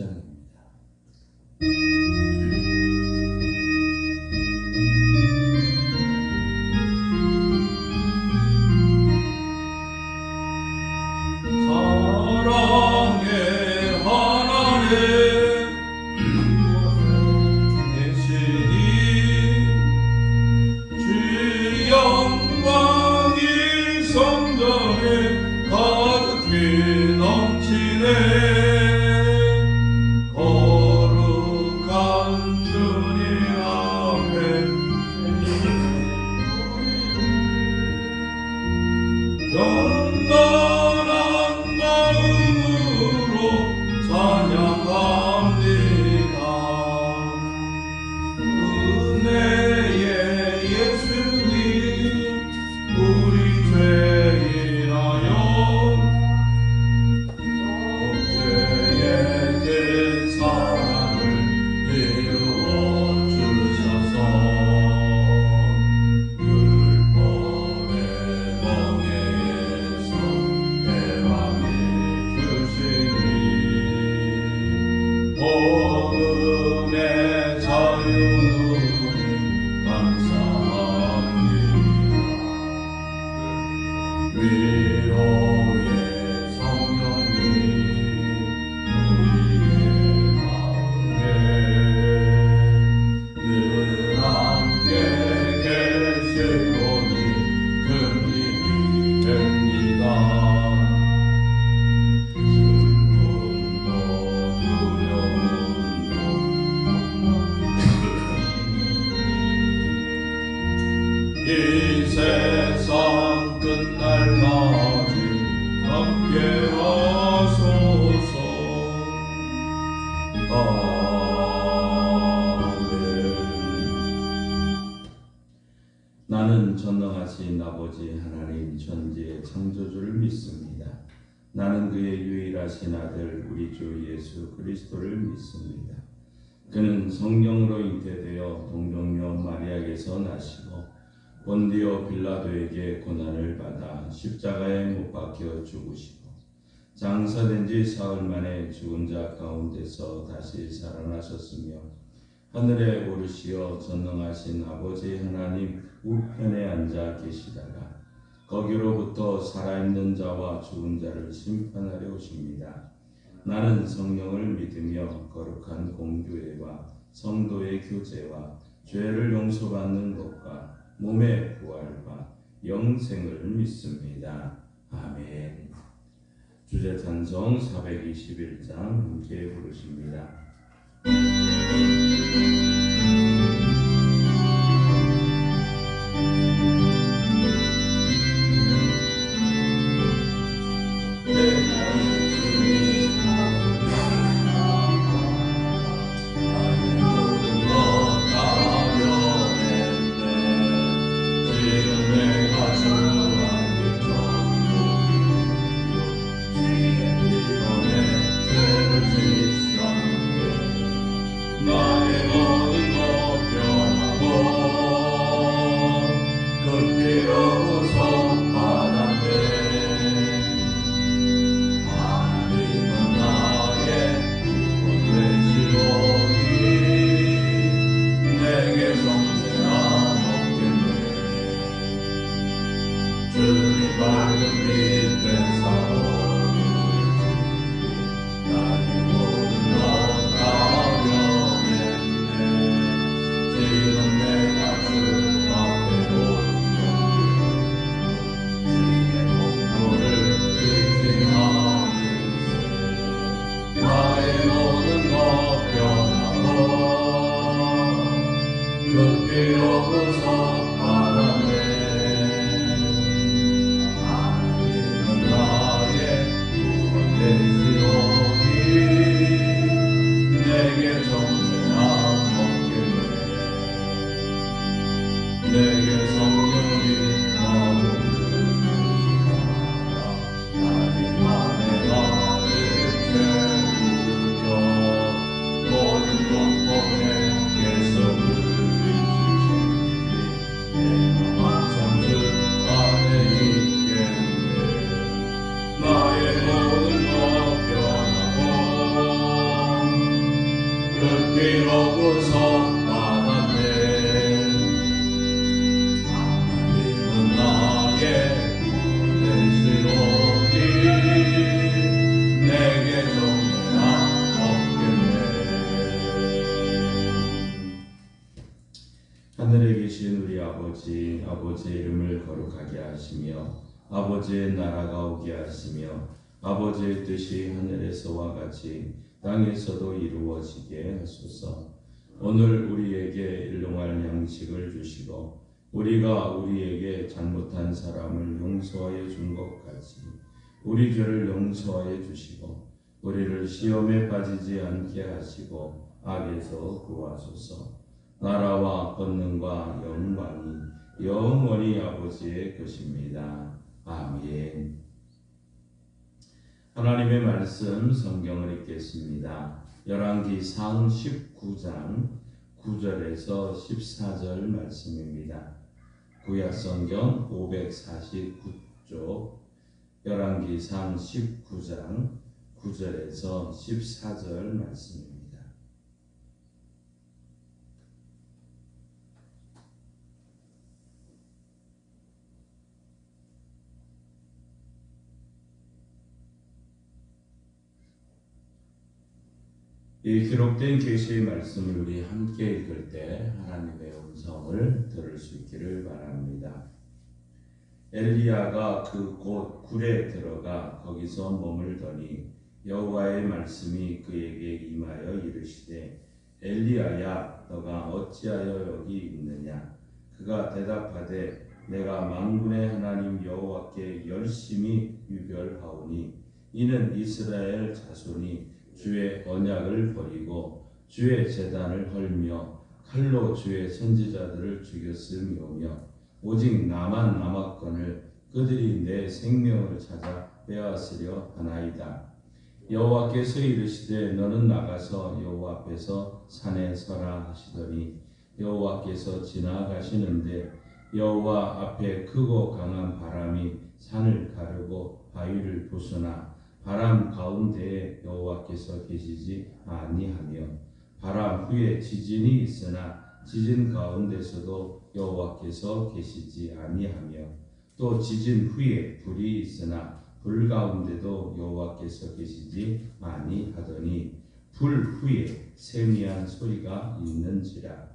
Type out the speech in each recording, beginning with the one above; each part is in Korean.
10장입니다. 이 세상 끝날까지 함께하소서. 아멘. 나는 전능하신 아버지 하나님 천지의 창조주를 믿습니다. 나는 그의 유일하신 아들 우리 주 예수 그리스도를 믿습니다. 그는 성령으로 잉태되어 동정녀 마리아에게서 나시고 본디오 빌라도에게 고난을 받아 십자가에 못 박혀 죽으시고 장사된 지 사흘 만에 죽은 자 가운데서 다시 살아나셨으며 하늘에 오르시어 전능하신 아버지 하나님 우편에 앉아 계시다가 거기로부터 살아있는 자와 죽은 자를 심판하려 오십니다. 나는 성령을 믿으며 거룩한 공교회와 성도의 교제와 죄를 용서받는 것과 몸의 부활과 영생을 믿습니다. 아멘. 주제 찬송 421장 함께 부르십니다. 하늘에 계신 우리 아버지, 아버지의 이름을 거룩하게 하시며 아버지의 나라가 오게 하시며 아버지의 뜻이 하늘에서와 같이 땅에서도 이루어지게 하소서. 오늘 우리에게 일용할 양식을 주시고 우리가 우리에게 잘못한 사람을 용서하여 준 것 같이 우리 죄를 용서하여 주시고 우리를 시험에 빠지지 않게 하시고 악에서 구하소서. 나라와 권능과 영광이 영원히 아버지의 것입니다. 아멘. 하나님의 말씀 성경을 읽겠습니다. 열왕기상 19장 9절에서 14절 말씀입니다. 구약성경 549쪽 열왕기상 19장 9절에서 14절 말씀입니다. 이 기록된 계시의 말씀을 우리 함께 읽을 때 하나님의 음성을 들을 수 있기를 바랍니다. 엘리야가 그 곳 굴에 들어가 거기서 머물더니 여호와의 말씀이 그에게 임하여 이르시되 엘리야야 너가 어찌하여 여기 있느냐. 그가 대답하되 내가 만군의 하나님 여호와께 열심히 유별하오니 이는 이스라엘 자손이 주의 언약을 버리고 주의 제단을 헐며 칼로 주의 선지자들을 죽였음이오며 오직 나만 남았거늘 그들이 내 생명을 찾아 빼앗으려 하나이다. 여호와께서 이르시되 너는 나가서 여호와 앞에서 산에 서라 하시더니 여호와께서 지나가시는데 여호와 앞에 크고 강한 바람이 산을 가르고 바위를 부수나 바람 가운데에 여호와께서 계시지 아니하며 바람 후에 지진이 있으나 지진 가운데서도 여호와께서 계시지 아니하며 또 지진 후에 불이 있으나 불 가운데도 여호와께서 계시지 아니하더니 불 후에 세미한 소리가 있는지라.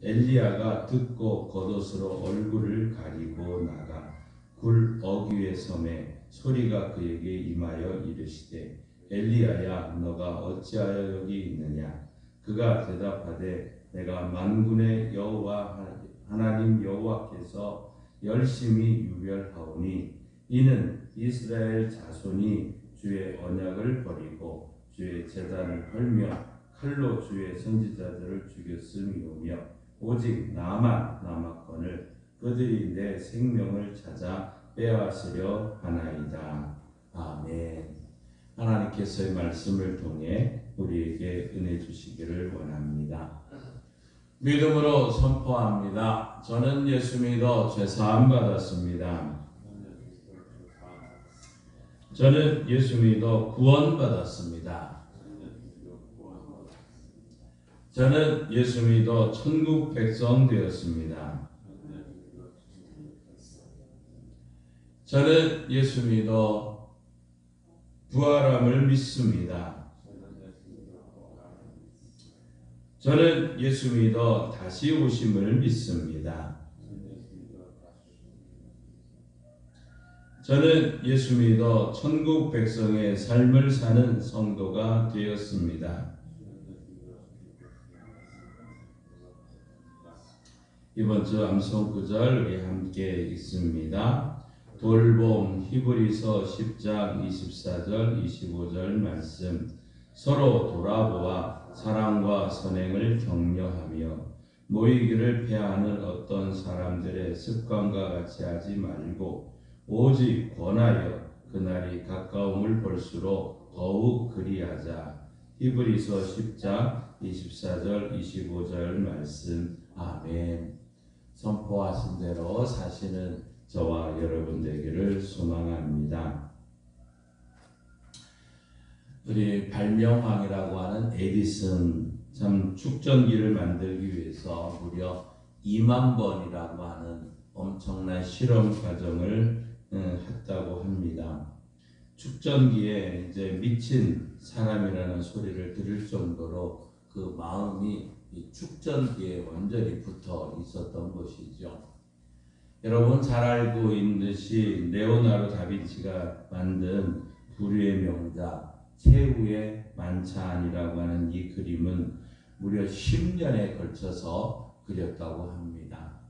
엘리야가 듣고 겉옷으로 얼굴을 가리고 나가 굴 어귀의 섬에 소리가 그에게 임하여 이르시되 엘리야야 너가 어찌하여 여기 있느냐. 그가 대답하되 내가 만군의 여호와 하나님 여호와께서 열심히 유별하오니 이는 이스라엘 자손이 주의 언약을 버리고 주의 제단을 헐며 칼로 주의 선지자들을 죽였음이오며 오직 나만 남았거늘 그들이 내 생명을 찾아 빼앗으려 하나이다. 아멘. 하나님께서의 말씀을 통해 우리에게 은혜 주시기를 원합니다. 믿음으로 선포합니다. 저는 예수 믿어 죄사함 받았습니다. 저는 예수 믿어 구원 받았습니다. 저는 예수 믿어 천국 백성 되었습니다. 저는 예수 믿어 부활함을 믿습니다. 저는 예수 믿어 다시 오심을 믿습니다. 저는 예수 믿어 천국 백성의 삶을 사는 성도가 되었습니다. 이번 주 암송 구절 우리 함께 읽습니다. 돌봄 히브리서 10장 24절 25절 말씀. 서로 돌아보아 사랑과 선행을 격려하며 모이기를 패하는 어떤 사람들의 습관과 같이 하지 말고 오직 권하여 그날이 가까움을 볼수록 더욱 그리하자. 히브리서 10장 24절 25절 말씀. 아멘. 선포하신 대로 사시는 저와 여러분 되기를 소망합니다. 우리 발명왕이라고 하는 에디슨 참 축전기를 만들기 위해서 무려 2만 번이라고 하는 엄청난 실험 과정을 했다고 합니다. 축전기에 이제 미친 사람이라는 소리를 들을 정도로 그 마음이 이 축전기에 완전히 붙어 있었던 것이죠. 여러분 잘 알고 있듯이 레오나르도 다빈치가 만든 불후의 명작 최후의 만찬이라고 하는 이 그림은 무려 10년에 걸쳐서 그렸다고 합니다.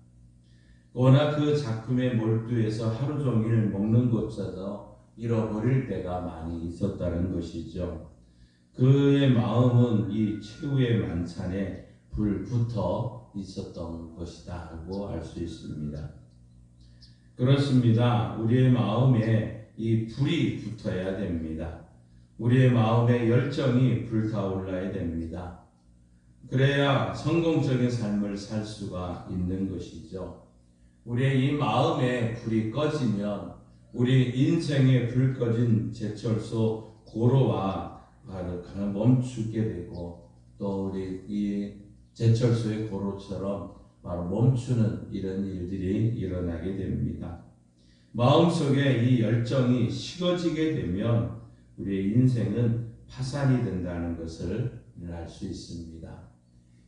워낙 그 작품에 몰두해서 하루 종일 먹는 것조차도 잃어버릴 때가 많이 있었다는 것이죠. 그의 마음은 이 최후의 만찬에 불붙어 있었던 것이다고 알 수 있습니다. 그렇습니다. 우리의 마음에 이 불이 붙어야 됩니다. 우리의 마음에 열정이 불타올라야 됩니다. 그래야 성공적인 삶을 살 수가 있는 것이죠. 우리의 이 마음에 불이 꺼지면 우리 인생의 불 꺼진 제철소 고로와 멈추게 되고 또 우리 이 제철소의 고로처럼 바로 멈추는 이런 일들이 일어나게 됩니다. 마음속에 이 열정이 식어지게 되면 우리의 인생은 파산이 된다는 것을 알 수 있습니다.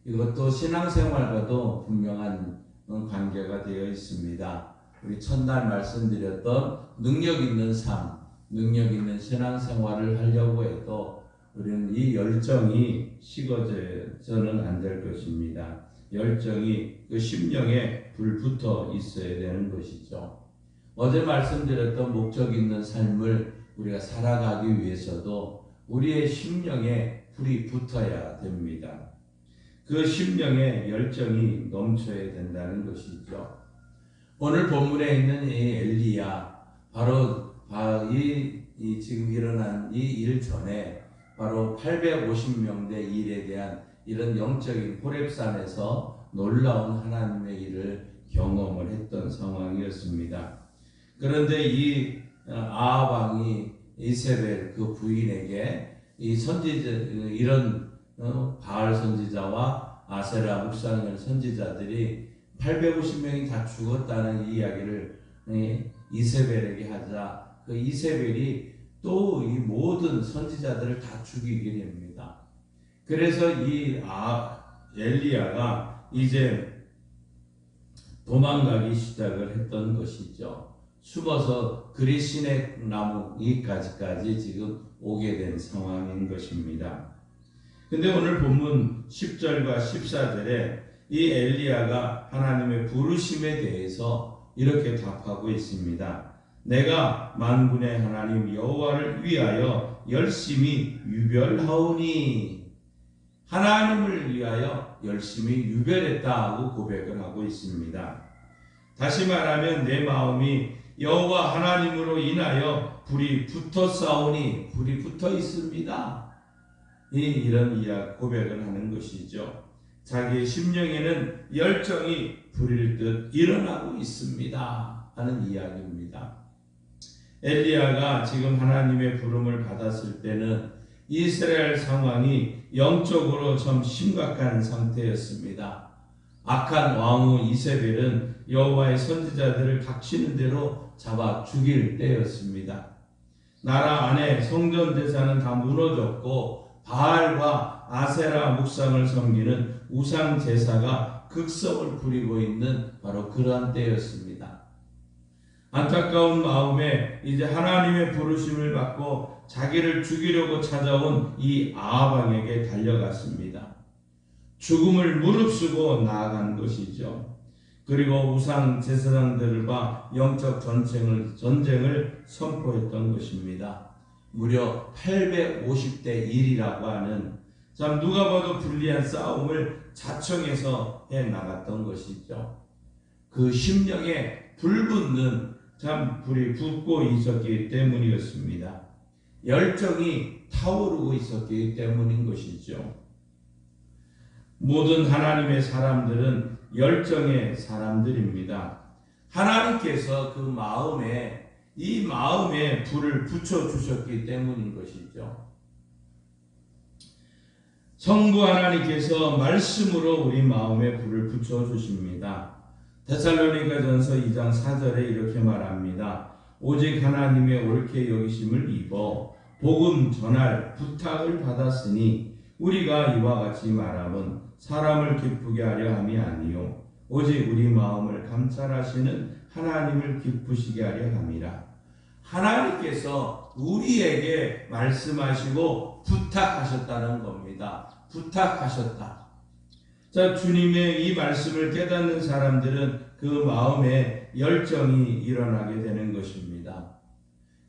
이것도 신앙생활과도 분명한 관계가 되어 있습니다. 우리 첫날 말씀드렸던 능력 있는 삶, 능력 있는 신앙생활을 하려고 해도 우리는 이 열정이 식어져서는 안 될 것입니다. 열정이 그 심령에 불붙어 있어야 되는 것이죠. 어제 말씀드렸던 목적 있는 삶을 우리가 살아가기 위해서도 우리의 심령에 불이 붙어야 됩니다. 그 심령에 열정이 넘쳐야 된다는 것이죠. 오늘 본문에 있는 이 엘리야, 바로 이 지금 일어난 이 일 전에 바로 850명대 일에 대한 이런 영적인 호렙산에서 놀라운 하나님의 일을 경험을 했던 상황이었습니다. 그런데 이 아합 왕이 이세벨 그 부인에게 이 선지자 이런 바알 선지자와 아세라 묵상열 선지자들이 850명이 다 죽었다는 이야기를 이세벨에게 하자 그 이세벨이 또 이 모든 선지자들을 다 죽이게 됩니다. 그래서 이 엘리야가 이제 도망가기 시작을 했던 것이죠. 숨어서 그리시네 나무 이까지까지 지금 오게 된 상황인 것입니다. 근데 오늘 본문 10절과 14절에 이 엘리야가 하나님의 부르심에 대해서 이렇게 답하고 있습니다. 내가 만군의 하나님 여호와를 위하여 열심히 유별하오니, 하나님을 위하여 열심히 유별했다고 고백을 하고 있습니다. 다시 말하면 내 마음이 여호와 하나님으로 인하여 불이 붙어 싸우니, 불이 붙어 있습니다. 이런 고백을 하는 것이죠. 자기의 심령에는 열정이 불일 듯 일어나고 있습니다 하는 이야기입니다. 엘리야가 지금 하나님의 부름을 받았을 때는 이스라엘 상황이 영적으로 좀 심각한 상태였습니다. 악한 왕후 이세벨은 여호와의 선지자들을 닥치는 대로 잡아 죽일 때였습니다. 나라 안에 성전 제사는 다 무너졌고 바알과 아세라 묵상을 섬기는 우상 제사가 극성을 부리고 있는 바로 그러한 때였습니다. 안타까운 마음에 이제 하나님의 부르심을 받고 자기를 죽이려고 찾아온 이 아합 왕에게 달려갔습니다. 죽음을 무릅쓰고 나아간 것이죠. 그리고 우상 제사장들과 영적 전쟁을 선포했던 것입니다. 무려 850대 1이라고 하는 참 누가 봐도 불리한 싸움을 자청해서 해 나갔던 것이죠. 그 심령에 불붙는 참 불이 붙고 있었기 때문이었습니다. 열정이 타오르고 있었기 때문인 것이죠. 모든 하나님의 사람들은 열정의 사람들입니다. 하나님께서 그 마음에 이 마음에 불을 붙여주셨기 때문인 것이죠. 성부 하나님께서 말씀으로 우리 마음에 불을 붙여주십니다. 데살로니가전서 2장 4절에 이렇게 말합니다. 오직 하나님의 옳게 여기심을 입어 복음 전할 부탁을 받았으니 우리가 이와 같이 말함은 사람을 기쁘게 하려 함이 아니요 오직 우리 마음을 감찰하시는 하나님을 기쁘시게 하려 함이라. 하나님께서 우리에게 말씀하시고 부탁하셨다는 겁니다. 부탁하셨다. 자, 주님의 이 말씀을 깨닫는 사람들은 그 마음에 열정이 일어나게 되는 것입니다.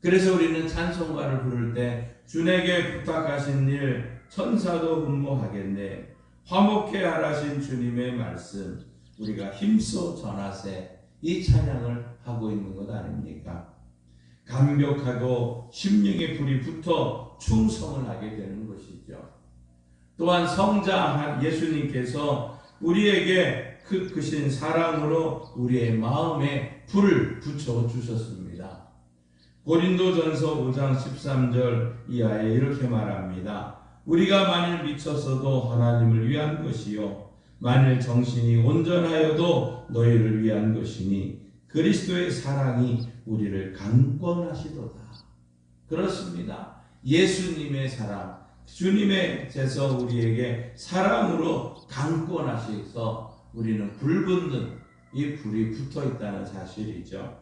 그래서 우리는 찬송가를 부를 때 주에게 부탁하신 일 천사도 분모하겠네. 화목해 하라신 주님의 말씀 우리가 힘써 전하세. 이 찬양을 하고 있는 것 아닙니까? 감격하고 심령의 불이 붙어 충성을 하게 되는 것이죠. 또한 성자 예수님께서 우리에게 크신 사랑으로 우리의 마음에 불을 붙여 주셨습니다. 고린도전서 5장 13절 이하에 이렇게 말합니다. 우리가 만일 미쳤어도 하나님을 위한 것이요 만일 정신이 온전하여도 너희를 위한 것이니 그리스도의 사랑이 우리를 강권하시도다. 그렇습니다. 예수님의 사랑, 주님께서 우리에게 사랑으로 강권하셔서 우리는 불붙는 이 불이 붙어 있다는 사실이죠.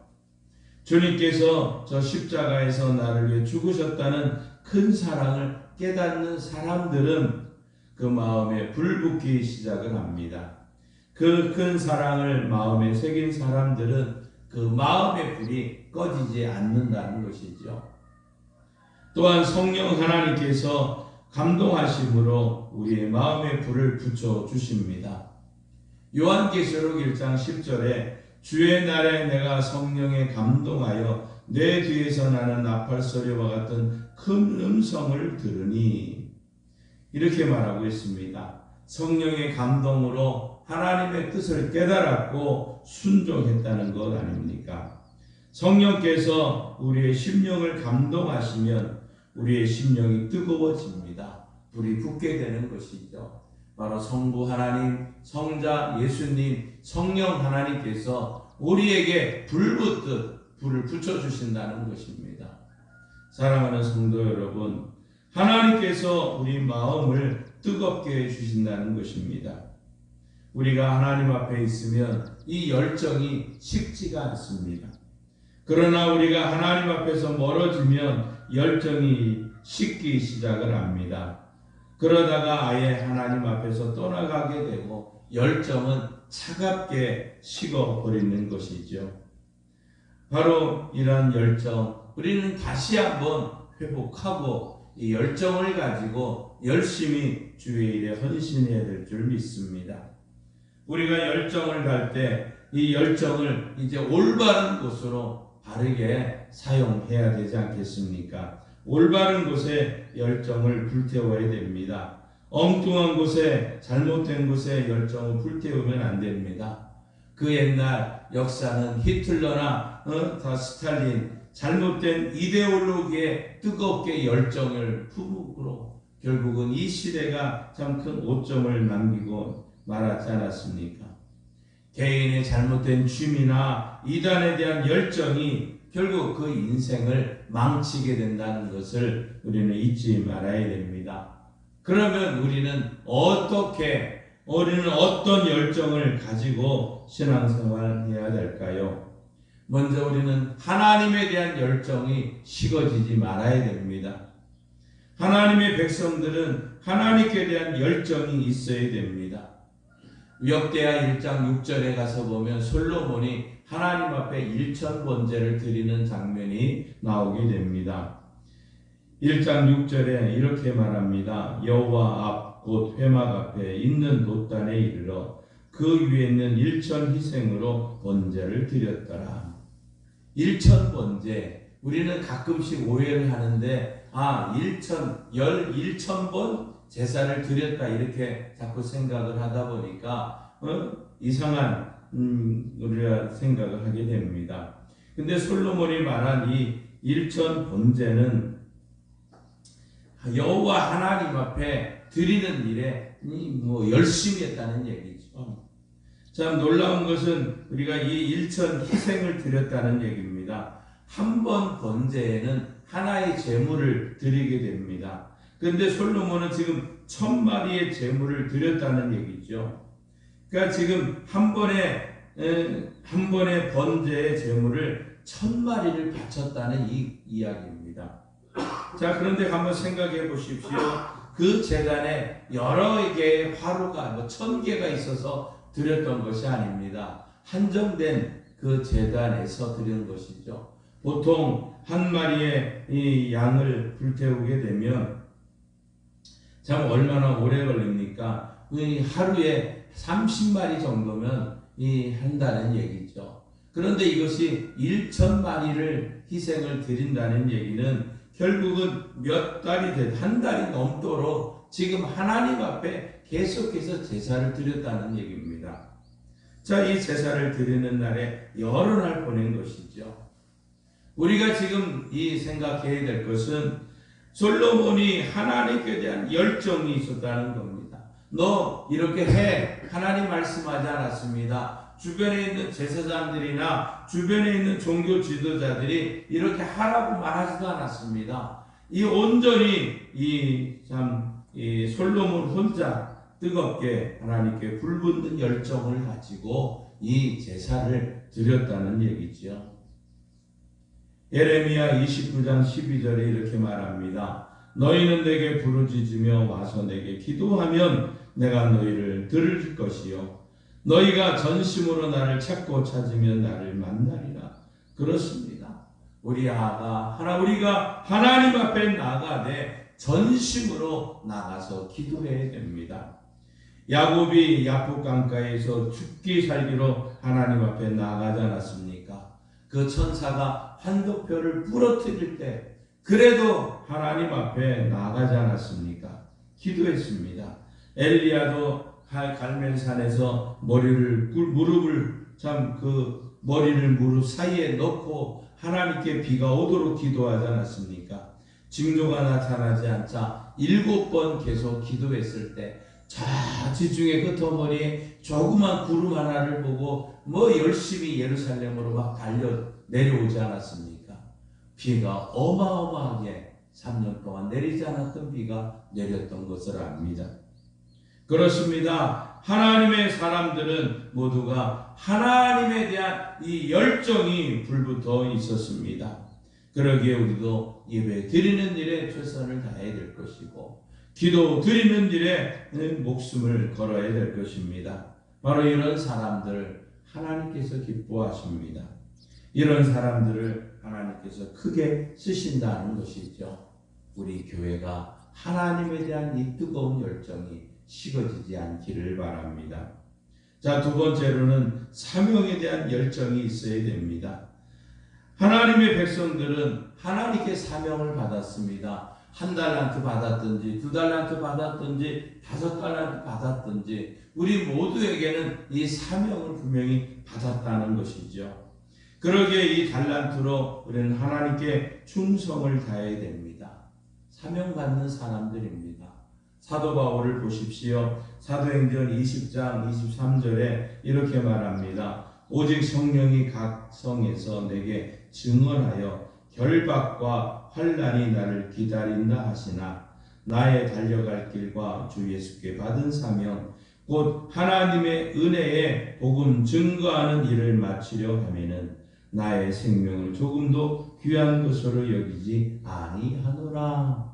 주님께서 저 십자가에서 나를 위해 죽으셨다는 큰 사랑을 깨닫는 사람들은 그 마음에 불붙기 시작을 합니다. 그 큰 사랑을 마음에 새긴 사람들은 그 마음의 불이 꺼지지 않는다는 것이죠. 또한 성령 하나님께서 감동하심으로 우리의 마음에 불을 붙여 주십니다. 요한계시록 1장 10절에 주의 날에 내가 성령에 감동하여 내 뒤에서 나는 나팔 소리와 같은 큰 음성을 들으니 이렇게 말하고 있습니다. 성령의 감동으로 하나님의 뜻을 깨달았고 순종했다는 것 아닙니까? 성령께서 우리의 심령을 감동하시면 우리의 심령이 뜨거워집니다. 불이 붙게 되는 것이죠. 바로 성부 하나님, 성자 예수님, 성령 하나님께서 우리에게 불붙듯 불을 붙여주신다는 것입니다. 사랑하는 성도 여러분, 하나님께서 우리 마음을 뜨겁게 해주신다는 것입니다. 우리가 하나님 앞에 있으면 이 열정이 식지가 않습니다. 그러나 우리가 하나님 앞에서 멀어지면 열정이 식기 시작을 합니다. 그러다가 아예 하나님 앞에서 떠나가게 되고 열정은 차갑게 식어버리는 것이죠. 바로 이런 열정, 우리는 다시 한번 회복하고 이 열정을 가지고 열심히 주의 일에 헌신해야 될 줄 믿습니다. 우리가 열정을 갈 때 이 열정을 이제 올바른 곳으로 바르게 사용해야 되지 않겠습니까? 올바른 곳에 열정을 불태워야 됩니다. 엉뚱한 곳에 잘못된 곳에 열정을 불태우면 안 됩니다. 그 옛날 역사는 히틀러나 스탈린 잘못된 이데올로기에 뜨겁게 열정을 품으로 결국은 이 시대가 참 큰 오점을 남기고 말았지 않았습니까? 개인의 잘못된 취미나 이단에 대한 열정이 결국 그 인생을 망치게 된다는 것을 우리는 잊지 말아야 됩니다. 그러면 우리는 어떤 열정을 가지고 신앙생활을 해야 될까요? 먼저 우리는 하나님에 대한 열정이 식어지지 말아야 됩니다. 하나님의 백성들은 하나님께 대한 열정이 있어야 됩니다. 역대하 1장 6절에 가서 보면 솔로몬이 하나님 앞에 일천번제를 드리는 장면이 나오게 됩니다. 1장 6절에 이렇게 말합니다. 여호와 앞 곧 회막 앞에 있는 돛단에 이르러 그 위에 있는 일천 희생으로 번제를 드렸더라. 일천번제, 우리는 가끔씩 오해를 하는데 열 1천번 제사를 드렸다 이렇게 자꾸 생각을 하다 보니까 이상한 우리가 생각을 하게 됩니다. 근데 솔로몬이 말한 이 일천 번제는 여호와 하나님 앞에 드리는 일에 열심히 했다는 얘기죠. 참 놀라운 것은 우리가 이 일천 희생을 드렸다는 얘기입니다. 한 번 번제에는 하나의 제물을 드리게 됩니다. 그런데 솔로몬은 지금 1000마리의 제물을 드렸다는 얘기죠. 그러니까 지금 한 번에 번제의 제물을 1000마리를 바쳤다는 이 이야기입니다. 자, 그런데 한번 생각해 보십시오. 그 제단에 여러 개의 화로가 1000개가 있어서 드렸던 것이 아닙니다. 한정된 그 제단에서 드린 것이죠. 보통 한 마리의 이 양을 불태우게 되면 참 얼마나 오래 걸립니까? 하루에 30마리 정도면 한다는 얘기죠. 그런데 이것이 1000마리를 희생을 드린다는 얘기는 결국은 몇 달이 한 달이 넘도록 지금 하나님 앞에 계속해서 제사를 드렸다는 얘기입니다. 자, 이 제사를 드리는 날에 여러 날 보낸 것이죠. 우리가 지금 생각해야 될 것은 솔로몬이 하나님께 대한 열정이 있었다는 겁니다. 너 이렇게 해. 하나님 말씀하지 않았습니다. 주변에 있는 제사장들이나 주변에 있는 종교 지도자들이 이렇게 하라고 말하지도 않았습니다. 온전히 솔로몬 혼자 뜨겁게 하나님께 불붙는 열정을 가지고 이 제사를 드렸다는 얘기죠. 예레미야 29장 12절에 이렇게 말합니다. 너희는 내게 부르짖으며 와서 내게 기도하면 내가 너희를 들을 것이요 너희가 전심으로 나를 찾고 찾으면 나를 만나리라. 그렇습니다. 우리가 하나님 앞에 나가되 전심으로 나가서 기도해야 됩니다. 야곱이 야복 강가에서 죽기 살기로 하나님 앞에 나가지 않았습니까? 그 천사가 환도표를 부러뜨릴 때 그래도 하나님 앞에 나가지 않았습니까? 기도했습니다. 엘리야도 갈멜산에서 머리를 무릎 사이에 넣고 하나님께 비가 오도록 기도하지 않았습니까? 징조가 나타나지 않자 7번 계속 기도했을 때 지중해 끄트머리에 조그만 구름 하나를 보고 열심히 예루살렘으로 막 달려 내려오지 않았습니까? 비가 어마어마하게 3년 동안 내리지 않았던 비가 내렸던 것을 압니다. 그렇습니다. 하나님의 사람들은 모두가 하나님에 대한 이 열정이 불붙어 있었습니다. 그러기에 우리도 예배 드리는 일에 최선을 다해야 될 것이고 기도 드리는 일에 목숨을 걸어야 될 것입니다. 바로 이런 사람들을 하나님께서 기뻐하십니다. 이런 사람들을 하나님께서 크게 쓰신다는 것이죠. 우리 교회가 하나님에 대한 이 뜨거운 열정이 식어지지 않기를 바랍니다. 자, 두 번째로는 사명에 대한 열정이 있어야 됩니다. 하나님의 백성들은 하나님께 사명을 받았습니다. 1달란트 받았든지 2달란트 받았든지 5달란트 받았든지 우리 모두에게는 이 사명을 분명히 받았다는 것이죠. 그러기에 이 달란트로 우리는 하나님께 충성을 다해야 됩니다. 사명받는 사람들입니다. 사도 바울을 보십시오. 사도행전 20장 23절에 이렇게 말합니다. 오직 성령이 각 성에서 내게 증언하여 결박과 환난이 나를 기다린다 하시나 나의 달려갈 길과 주 예수께 받은 사명 곧 하나님의 은혜의 복음 증거하는 일을 마치려 하면은 나의 생명을 조금도 귀한 것으로 여기지 아니하노라.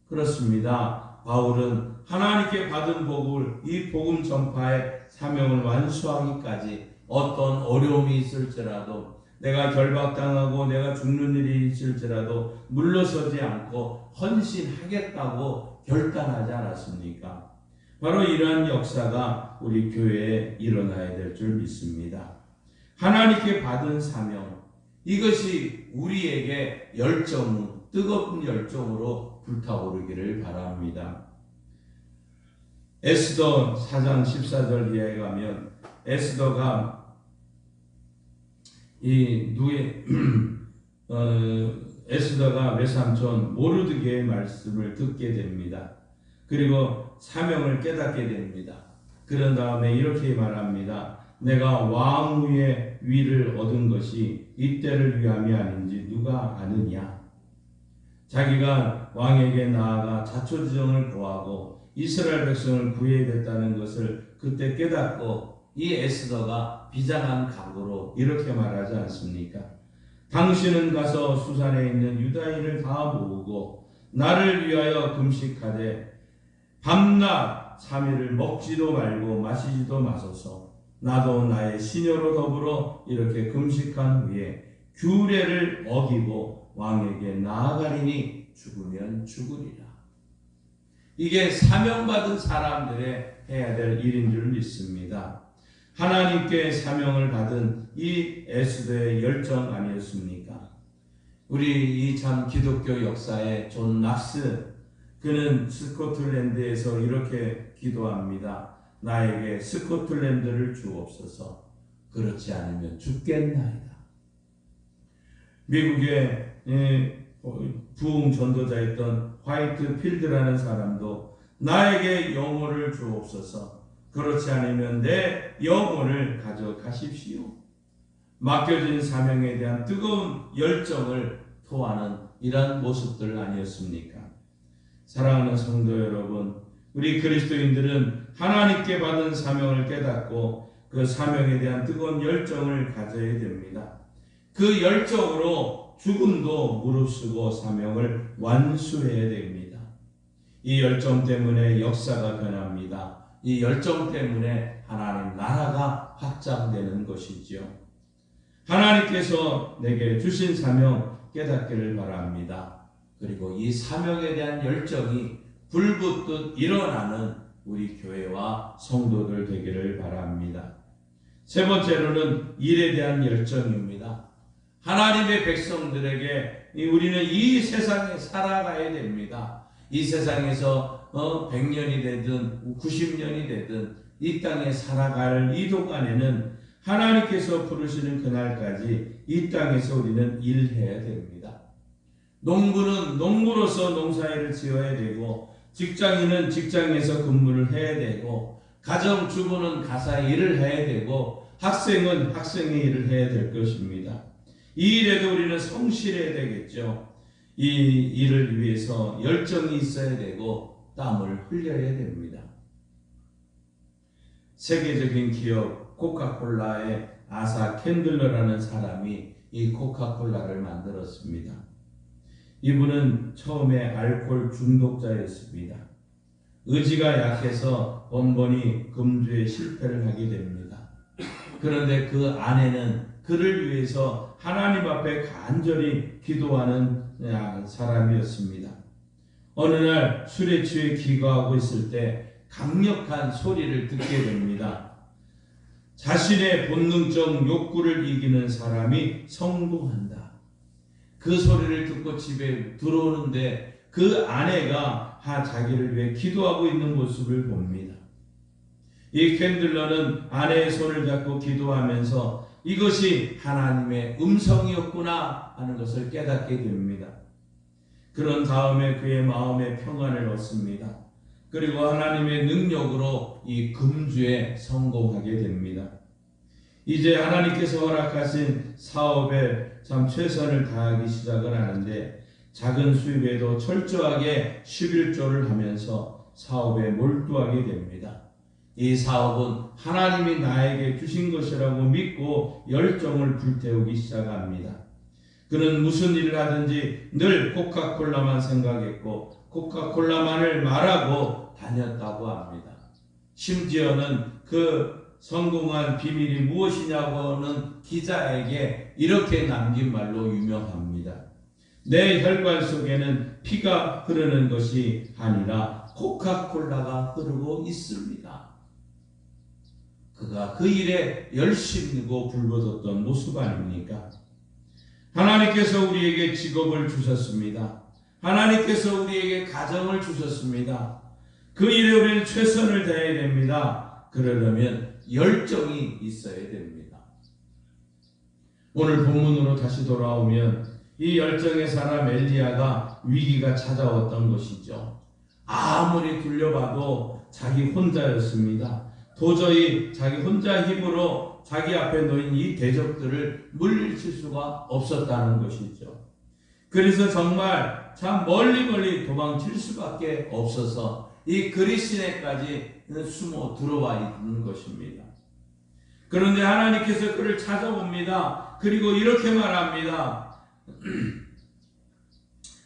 그렇습니다. 바울은 하나님께 받은 복을 이 복음 전파의 사명을 완수하기까지 어떤 어려움이 있을지라도 내가 결박당하고 내가 죽는 일이 있을지라도 물러서지 않고 헌신하겠다고 결단하지 않았습니까? 바로 이러한 역사가 우리 교회에 일어나야 될 줄 믿습니다. 하나님께 받은 사명, 이것이 우리에게 뜨거운 열정으로 불타오르기를 바랍니다. 에스더 4장 14절 이하에 가면 에스더가 에스더가 외삼촌 모르드게의 말씀을 듣게 됩니다. 그리고 사명을 깨닫게 됩니다. 그런 다음에 이렇게 말합니다. 내가 왕후의 위를 얻은 것이 이때를 위함이 아닌지 누가 아느냐? 자기가 왕에게 나아가 자초지종을 고하고 이스라엘 백성을 구해야겠다는 것을 그때 깨닫고 이 에스더가 비장한 각오로 이렇게 말하지 않습니까? 당신은 가서 수산에 있는 유다인을 다 모으고 나를 위하여 금식하되 밤낮 3일을 먹지도 말고 마시지도 마소서. 나도 나의 시녀로 더불어 이렇게 금식한 후에 규례를 어기고 왕에게 나아가리니 죽으면 죽으리라. 이게 사명받은 사람들의 해야 될 일인 줄 믿습니다. 하나님께 사명을 받은 이 에스더의 열정 아니었습니까? 우리 이 참 기독교 역사의 존 낙스, 그는 스코틀랜드에서 이렇게 기도합니다. 나에게 스코틀랜드를 주옵소서. 그렇지 않으면 죽겠나이다. 미국의 부흥 전도자였던 화이트 필드라는 사람도 나에게 영혼을 주옵소서. 그렇지 않으면 내 영혼을 가져가십시오. 맡겨진 사명에 대한 뜨거운 열정을 토하는 이러한 모습들 아니었습니까? 사랑하는 성도 여러분, 우리 그리스도인들은 하나님께 받은 사명을 깨닫고 그 사명에 대한 뜨거운 열정을 가져야 됩니다. 그 열정으로 죽음도 무릅쓰고 사명을 완수해야 됩니다. 이 열정 때문에 역사가 변합니다. 이 열정 때문에 하나님 나라가 확장되는 것이지요. 하나님께서 내게 주신 사명 깨닫기를 바랍니다. 그리고 이 사명에 대한 열정이 불붙듯 일어나는 우리 교회와 성도들 되기를 바랍니다. 세 번째로는 일에 대한 열정입니다. 하나님의 백성들에게 우리는 이 세상에 살아가야 됩니다. 이 세상에서 100년이 되든 90년이 되든 이 땅에 살아갈 이 동안에는 하나님께서 부르시는 그날까지 이 땅에서 우리는 일해야 됩니다. 농부는 농부로서 농사일을 지어야 되고, 직장인은 직장에서 근무를 해야 되고, 가정주부는 가사 일을 해야 되고, 학생은 학생의 일을 해야 될 것입니다. 이 일에도 우리는 성실해야 되겠죠. 이 일을 위해서 열정이 있어야 되고 땀을 흘려야 됩니다. 세계적인 기업 코카콜라의 아사 캔들러라는 사람이 이 코카콜라를 만들었습니다. 이분은 처음에 알코올 중독자였습니다. 의지가 약해서 번번이 금주에 실패를 하게 됩니다. 그런데 그 아내는 그를 위해서 하나님 앞에 간절히 기도하는 사람이었습니다. 어느 날 술에 취해 기거하고 있을 때 강력한 소리를 듣게 됩니다. 자신의 본능적 욕구를 이기는 사람이 성공한다. 그 소리를 듣고 집에 들어오는데 그 아내가 자기를 위해 기도하고 있는 모습을 봅니다. 이 캔들러는 아내의 손을 잡고 기도하면서 이것이 하나님의 음성이었구나 하는 것을 깨닫게 됩니다. 그런 다음에 그의 마음에 평안을 얻습니다. 그리고 하나님의 능력으로 이 금주에 성공하게 됩니다. 이제 하나님께서 허락하신 사업에 참 최선을 다하기 시작을 하는데, 작은 수입에도 철저하게 11조를 하면서 사업에 몰두하게 됩니다. 이 사업은 하나님이 나에게 주신 것이라고 믿고 열정을 불태우기 시작합니다. 그는 무슨 일을 하든지 늘 코카콜라만 생각했고 코카콜라만을 말하고 다녔다고 합니다. 심지어는 그 성공한 비밀이 무엇이냐고는 기자에게 이렇게 남긴 말로 유명합니다. 내 혈관 속에는 피가 흐르는 것이 아니라 코카콜라가 흐르고 있습니다. 그가 그 일에 열심히고 불붙었던 모습 아닙니까? 하나님께서 우리에게 직업을 주셨습니다. 하나님께서 우리에게 가정을 주셨습니다. 그 일에 우리는 최선을 다해야 됩니다. 그러려면 열정이 있어야 됩니다. 오늘 본문으로 다시 돌아오면 이 열정의 사람 엘리야가 위기가 찾아왔던 것이죠. 아무리 둘려봐도 자기 혼자였습니다. 도저히 자기 혼자 힘으로 자기 앞에 놓인 이 대적들을 물리칠 수가 없었다는 것이죠. 그래서 정말 참 멀리 도망칠 수밖에 없어서 이 그리스네까지 숨어 들어와 있는 것입니다. 그런데 하나님께서 그를 찾아봅니다. 그리고 이렇게 말합니다.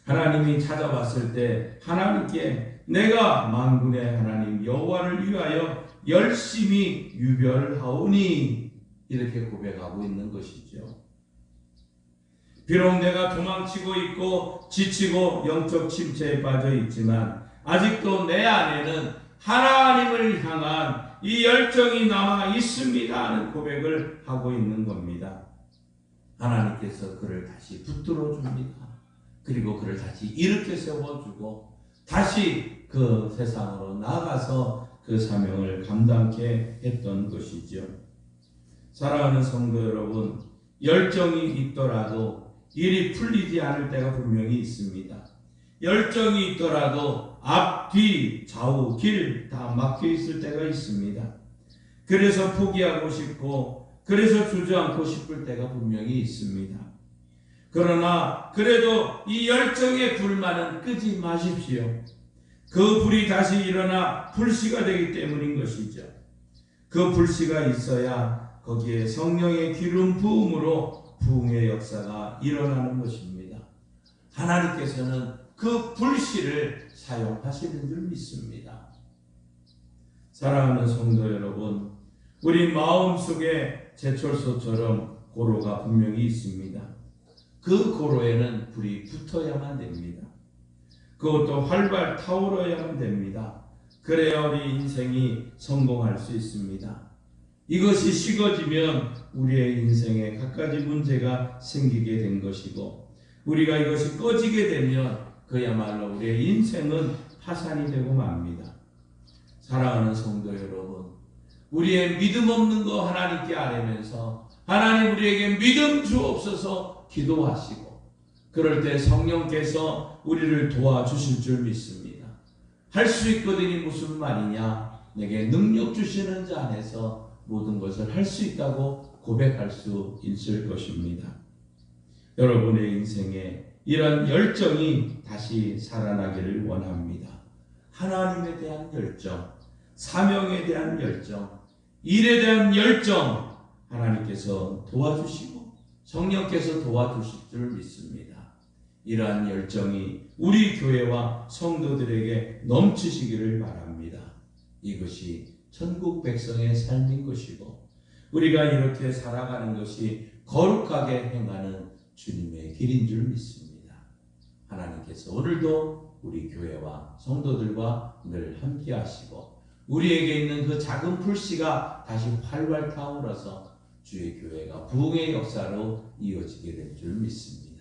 하나님이 찾아왔을 때 하나님께 내가 만군의 하나님 여호와를 위하여 열심히 유별하오니 이렇게 고백하고 있는 것이죠. 비록 내가 도망치고 있고 지치고 영적 침체에 빠져 있지만 아직도 내 안에는 하나님을 향한 이 열정이 남아 있습니다 하는 고백을 하고 있는 겁니다. 하나님께서 그를 다시 붙들어 줍니다. 그리고 그를 다시 일으켜 세워주고 다시 그 세상으로 나아가서 그 사명을 감당케 했던 것이죠. 사랑하는 성도 여러분, 열정이 있더라도 일이 풀리지 않을 때가 분명히 있습니다. 열정이 있더라도 앞, 뒤, 좌우, 길 다 막혀 있을 때가 있습니다. 그래서 포기하고 싶고 그래서 주저앉고 싶을 때가 분명히 있습니다. 그러나 그래도 이 열정의 불만은 끄지 마십시오. 그 불이 다시 일어나 불씨가 되기 때문인 것이죠. 그 불씨가 있어야 거기에 성령의 기름 부음으로 부흥의 역사가 일어나는 것입니다. 하나님께서는 그 불씨를 사용하시는 줄 믿습니다. 사랑하는 성도 여러분, 우리 마음속에 제철소처럼 고로가 분명히 있습니다. 그 고로에는 불이 붙어야만 됩니다. 그것도 활발 타오르야만 됩니다. 그래야 우리 인생이 성공할 수 있습니다. 이것이 식어지면 우리의 인생에 갖가지 문제가 생기게 된 것이고 우리가 이것이 꺼지게 되면 그야말로 우리의 인생은 파산이 되고 맙니다. 사랑하는 성도 여러분, 우리의 믿음 없는 거 하나님께 아뢰면서 하나님 우리에게 믿음 주옵소서 기도하시고 그럴 때 성령께서 우리를 도와주실 줄 믿습니다. 할 수 있거든이 무슨 말이냐? 내게 능력 주시는 자 안에서 모든 것을 할 수 있다고 고백할 수 있을 것입니다. 여러분의 인생에 이런 열정이 다시 살아나기를 원합니다. 하나님에 대한 열정, 사명에 대한 열정, 일에 대한 열정 하나님께서 도와주시고 성령께서 도와주실 줄 믿습니다. 이러한 열정이 우리 교회와 성도들에게 넘치시기를 바랍니다. 이것이 천국 백성의 삶인 것이고 우리가 이렇게 살아가는 것이 거룩하게 행하는 주님의 길인 줄 믿습니다. 하나님께서 오늘도 우리 교회와 성도들과 늘 함께 하시고 우리에게 있는 그 작은 불씨가 다시 활활 타오르서 주의 교회가 부흥의 역사로 이어지게 될 줄 믿습니다.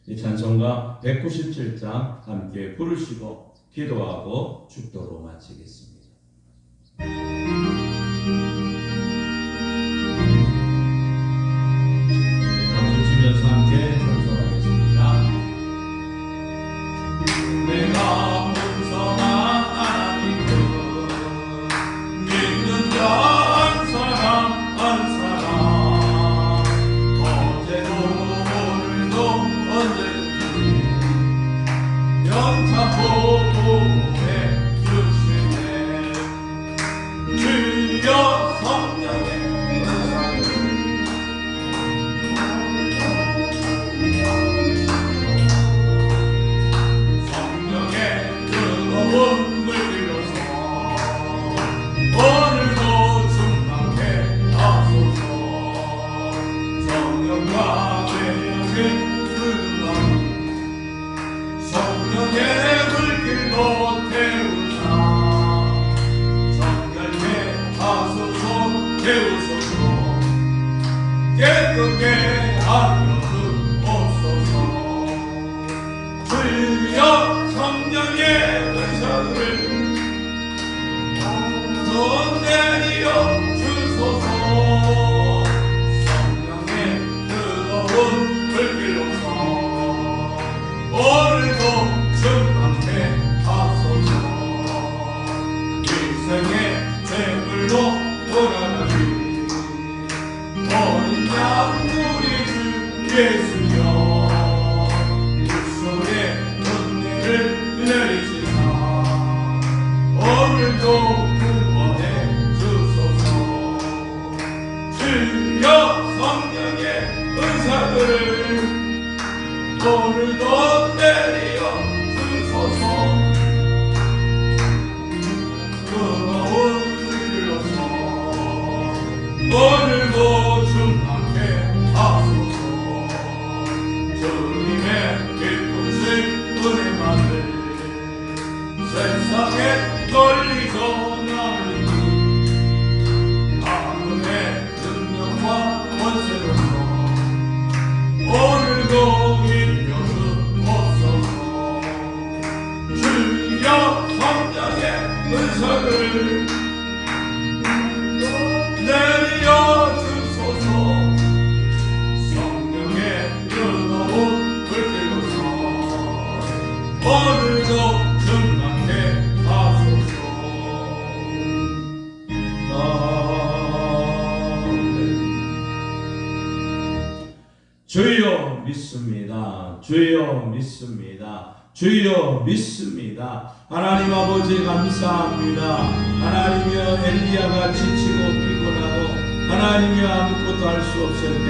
이 찬송가 197장 함께 부르시고 기도하고 축도로 마치겠습니다. 박수 치면서 함께 찬송하겠습니다. 내가 풍성한 하나님을 믿는 자 한 사람 한 사람 어제도 오늘도 언제든지 영창고 보호해 주시네. 주여 성령의 뜨거운 물길로서 오늘도 충만케 하소서. 성령과 매력의 흐르는 성령의 물길로 태우사 정결케 하소서. 태우소서 깨끗게 하여 주옵소서. 주여 성령의 은사를 더 내려 주소서. 성령의 뜨거운 불길로서 오늘도 충만케 하소서. 일생의 제물로 돌아가리 어린 양 우리 주 예수여. 주여 성령의 은사들을 오늘도 내리어 주소서. 뜨거운 불로서 오늘도 충만케 하소서. 주님의 기쁘신 은혜만을 세상에 널리 전하리니 하늘의 능력과 권세로서 오늘도 힘겨서 없어서 주여 성령의 은사를 내려 주소서. 성령의 뜨거운 불길로서 오늘도 충만케 하소서. 주여 믿습니다. 주여 믿습니다. 주여 믿습니다. 하나님 아버지 감사합니다. 하나님이여 엘리야가 지치고 피곤하고 하나님이여 아무것도 할 수 없을 때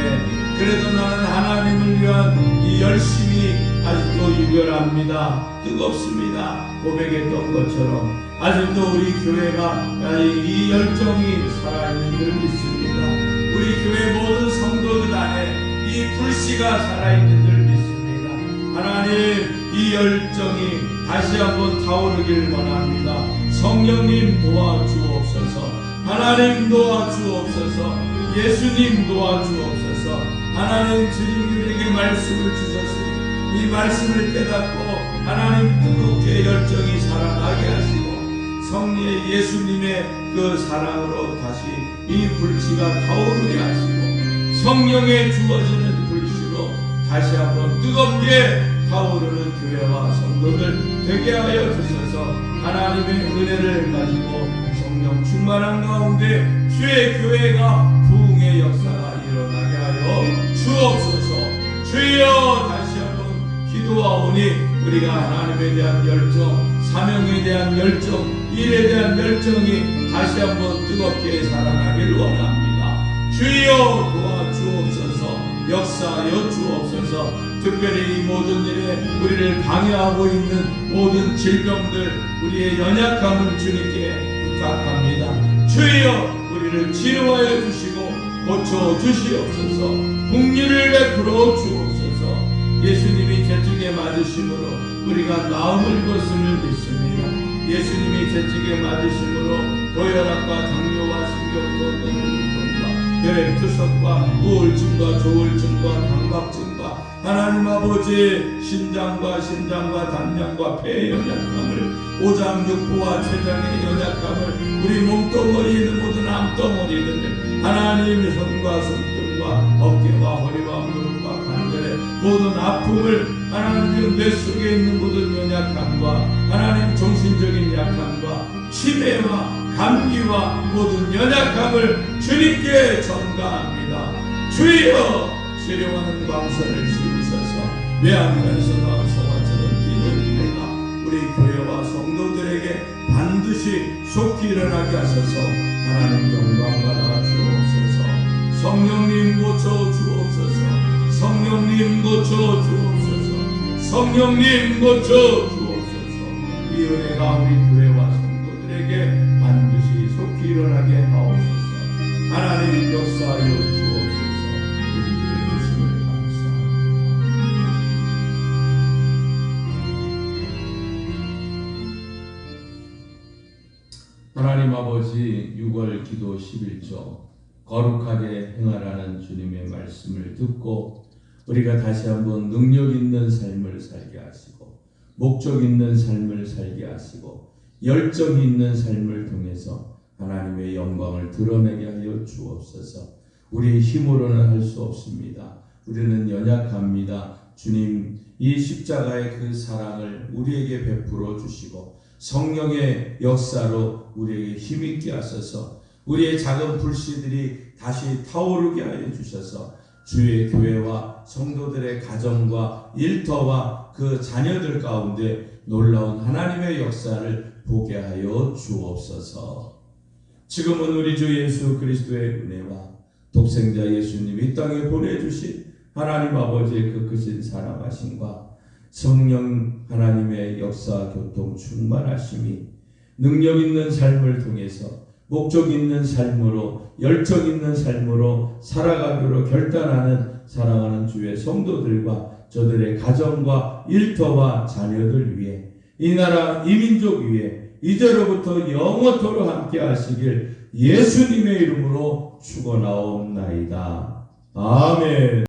그래도 나는 하나님을 위한 이 열심이 아직도 유별합니다. 뜨겁습니다. 고백했던 것처럼 아직도 우리 교회가 이 열정이 살아있는 줄 믿습니다. 우리 교회 모든 성도들 안에 이 불씨가 살아있는 줄 믿습니다. 하나님 이 열정이 다시 한번 타오르길 원합니다. 성령님 도와주옵소서. 하나님 도와주옵소서. 예수님 도와주옵소서. 하나님 주님에게 말씀을 주셨으니 이 말씀을 깨닫고 하나님 뜨겁게 열정이 살아나게 하시고 성리의 예수님의 그 사랑으로 다시 이 불씨가 타오르게 하시고 성령에 주어지는 불씨로 다시 한번 뜨겁게 타오르는 교회와 성도들 되게 하여 주셔서 하나님의 은혜를 가지고 성령 충만한 가운데 주의 교회가 부흥의 역사가 일어나게 하여 주옵소서. 주여 다시 한번 기도하오니 우리가 하나님에 대한 열정, 사명에 대한 열정, 일에 대한 열정이 다시 한번 뜨겁게 살아나길 원합니다. 주여 도와주옵소서. 역사하여 주옵소서. 특별히 이 모든 일에 우리를 방해하고 있는 모든 질병들, 우리의 연약함을 주님께 부탁합니다. 주여 우리를 치료하여 주시고 고쳐 주시옵소서. 긍휼을 베풀어 주옵소서. 예수님이 제쪽에 맞으심으로 우리가 나음을 것을 믿습니다. 예수님이 제쪽에 맞으심으로 고혈압과 당뇨와 신경통 근육통과 혈액투석과 우울증과 조울증과 강박증과 하나님 아버지 신장과 단장과 폐의 연약함을 오장육부와 췌장의 연약함을 우리 몸뚱어리에 있는 모든 암덩어리들을 하나님의 손과 손등과 어깨와 허리와 무릎과 관절의 모든 아픔을 하나님 뇌 속에 있는 모든 연약함과 하나님 정신적인 약함과 치매와 감기와 모든 연약함을 주님께 전가합니다. 주여 치료하는 광선을 씌우셔서 매한간에서 나온 소화처럼 뛰는 내가 우리 교회와 성도들에게 반드시 속히 일어나게 하셔서 하나님 영광 받아 주옵소서. 성령님 고쳐 주옵소서. 성령님 고쳐 주옵소서. 성령님 고쳐 주옵소서. 이 은혜가 우리 교회와 성도들에게 반드시 속히 일어나게 하옵소서. 하나님 역사하여 주옵소서. 하나님 아버지 6월 기도 11조 거룩하게 행하라는 주님의 말씀을 듣고 우리가 다시 한번 능력 있는 삶을 살게 하시고 목적 있는 삶을 살게 하시고 열정 있는 삶을 통해서 하나님의 영광을 드러내게 하여 주옵소서. 우리의 힘으로는 할 수 없습니다. 우리는 연약합니다. 주님 이 십자가의 그 사랑을 우리에게 베풀어 주시고 성령의 역사로 우리에게 힘있게 하셔서 우리의 작은 불씨들이 다시 타오르게 하여 주셔서 주의 교회와 성도들의 가정과 일터와 그 자녀들 가운데 놀라운 하나님의 역사를 보게 하여 주옵소서. 지금은 우리 주 예수 그리스도의 은혜와 독생자 예수님 이 땅에 보내주신 하나님 아버지의 그 크신 사랑하심과 성령 하나님의 역사 교통 충만하심이 능력 있는 삶을 통해서 목적 있는 삶으로 열정 있는 삶으로 살아가기로 결단하는 사랑하는 주의 성도들과 저들의 가정과 일터와 자녀들 위해 이 나라 이 민족 위에 이제로부터 영원토록 함께 하시길 예수님의 이름으로 축원하옵나이다. 아멘.